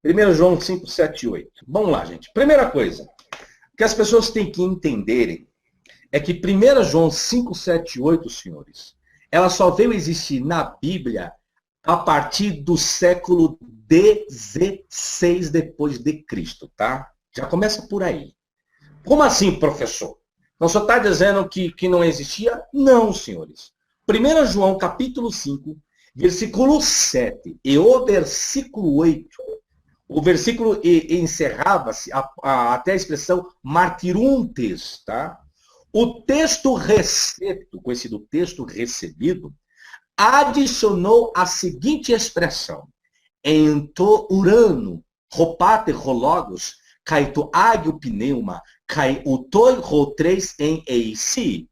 1 João 5, 7 e 8. Vamos lá, gente. Primeira coisa, que as pessoas têm que entenderem é que 1 João 5, 7 e 8, senhores, ela só veio existir na Bíblia a partir do século 16 depois de Cristo, tá? Já começa por aí. Como assim, professor? Não só está dizendo que não existia? Não, senhores. 1 João, capítulo 5, versículo 7 e o versículo 8, o versículo encerrava-se até a expressão martiruntes, tá? O texto recepto, conhecido texto recebido, adicionou a seguinte expressão: ento urano, ropate rologos, caito ágio pneuma, cai utoi rotrês em eisi.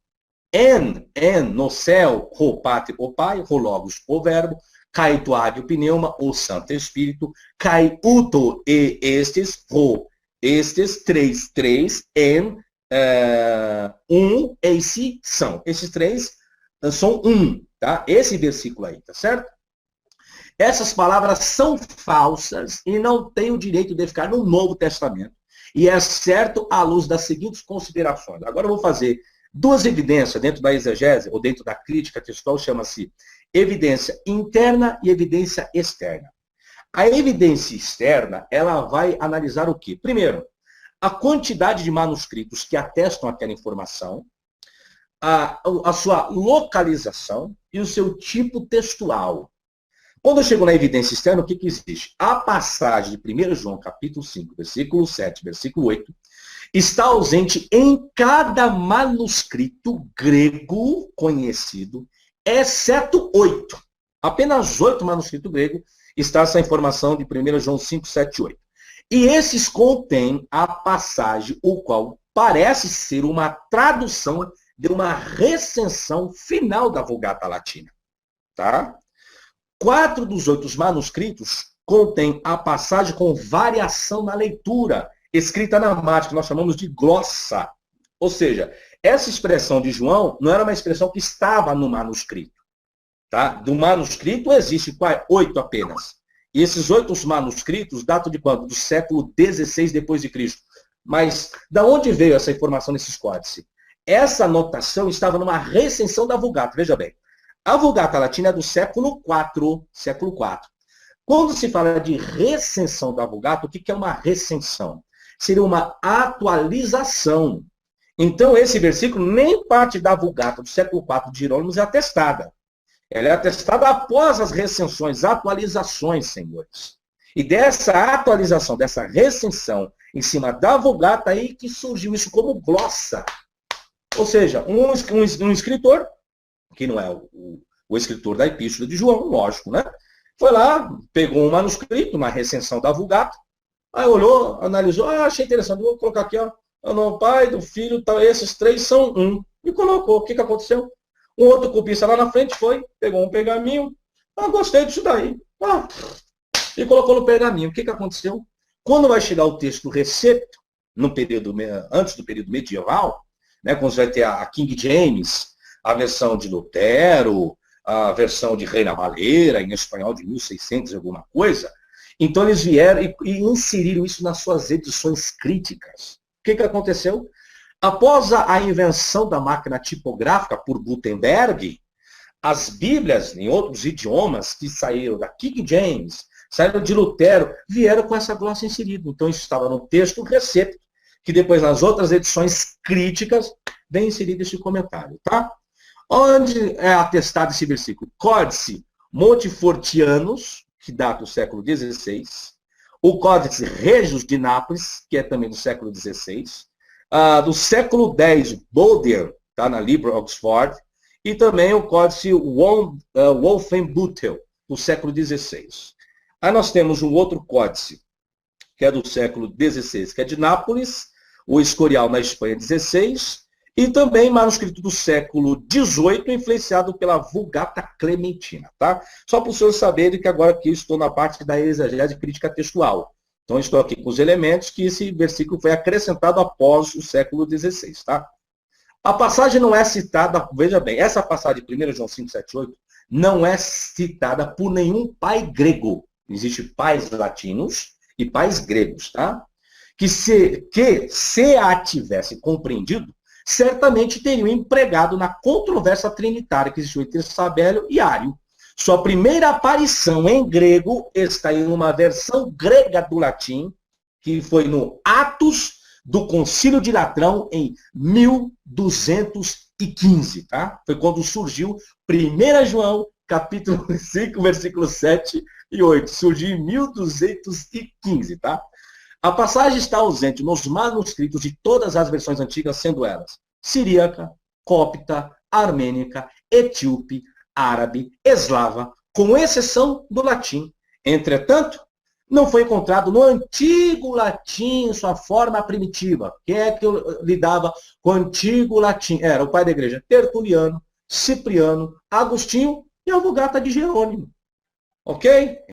En, no céu, ropate o pai, rologos o verbo, caito ágio pneuma, o Santo Espírito, cai uto e estes, estes, três, en, eisi, são. Esses três são um, tá? Esse versículo aí, tá certo? Essas palavras são falsas e não têm o direito de ficar no Novo Testamento. E é certo à luz das seguintes considerações. Agora eu vou fazer duas evidências dentro da exegese, ou dentro da crítica textual, chama-se evidência interna e evidência externa. A evidência externa, ela vai analisar o quê? Primeiro, a quantidade de manuscritos que atestam aquela informação, a sua localização e o seu tipo textual. Quando eu chego na evidência externa, o que existe? A passagem de 1 João, capítulo 5, versículo 7, versículo 8, está ausente em cada manuscrito grego conhecido, exceto 8. Apenas 8 manuscritos gregos está essa informação de 1 João 5, 7 e 8. E esses contêm a passagem, o qual parece ser uma tradução de uma recensão final da Vulgata Latina. Tá? 4 dos 8 manuscritos contêm a passagem com variação na leitura, escrita na mate, que nós chamamos de glossa. Ou seja, essa expressão de João não era uma expressão que estava no manuscrito. Tá? Do manuscrito existe 8 apenas. E esses 8 manuscritos datam de quando? Do século 16 depois de Cristo. Mas da onde veio essa informação nesses códices? Essa anotação estava numa recensão da Vulgata. Veja bem. A Vulgata Latina é do século IV. Quando se fala de recensão da Vulgata, o que é uma recensão? Seria uma atualização. Então, esse versículo nem parte da Vulgata do século IV de Jerônimo é atestada. Ela é atestada após as recensões, atualizações, senhores. E dessa atualização, dessa recensão, em cima da Vulgata, aí que surgiu isso como glossa. Ou seja, um escritor, que não é o escritor da Epístola de João, lógico, né? Foi lá, pegou um manuscrito, uma recensão da Vulgata, aí olhou, analisou, achei interessante, vou colocar aqui, ó, o nome do pai, do filho, tal, esses 3 são um. E colocou. O que aconteceu? Um outro copista lá na frente foi, pegou um pergaminho, gostei disso daí. E colocou no pergaminho. O que aconteceu? Quando vai chegar o texto recepto, no período, antes do período medieval, né, quando você vai ter a King James, a versão de Lutero, a versão de Reina Valera, em espanhol de 1600 e alguma coisa, então eles vieram e inseriram isso nas suas edições críticas. O que aconteceu? Após a invenção da máquina tipográfica por Gutenberg, as Bíblias, em outros idiomas, que saíram da King James, saíram de Lutero, vieram com essa glossa inserida. Então isso estava no texto recepto, que depois nas outras edições críticas vem inserido esse comentário, tá? Onde é atestado esse versículo? Códice Montefortianus, que data do século XVI, o Códice Regius de Nápoles, que é também do século XVI, do século X, Bowdler, tá, na Libra Oxford, e também o Códice Wolfenbüttel, do século XVI. Aí nós temos um outro códice, que é do século XVI, que é de Nápoles, o Escorial na Espanha, 16, e também manuscrito do século XVIII, influenciado pela Vulgata Clementina. Tá? Só para os senhores saberem que agora aqui estou na parte da exegese crítica textual. Então, estou aqui com os elementos que esse versículo foi acrescentado após o século XVI. Tá? A passagem não é citada, veja bem, essa passagem de 1 João 5, 7, 8, não é citada por nenhum pai grego. Existem pais latinos e pais gregos, tá? Que se a tivesse compreendido, certamente teriam empregado na controvérsia trinitária que existiu entre Sabélio e Ário. Sua primeira aparição em grego está em uma versão grega do latim, que foi no Atos do Concílio de Latrão, em 1215, tá? Foi quando surgiu 1 João, capítulo 5, versículos 7 e 8. Surgiu em 1215, tá? A passagem está ausente nos manuscritos de todas as versões antigas, sendo elas siríaca, cópita, armênica, etíope, árabe, eslava, com exceção do latim. Entretanto, não foi encontrado no antigo latim, sua forma primitiva. Quem é que lidava com o antigo latim? Era o pai da igreja Tertuliano, Cipriano, Agostinho e a Vulgata de Jerônimo. Ok?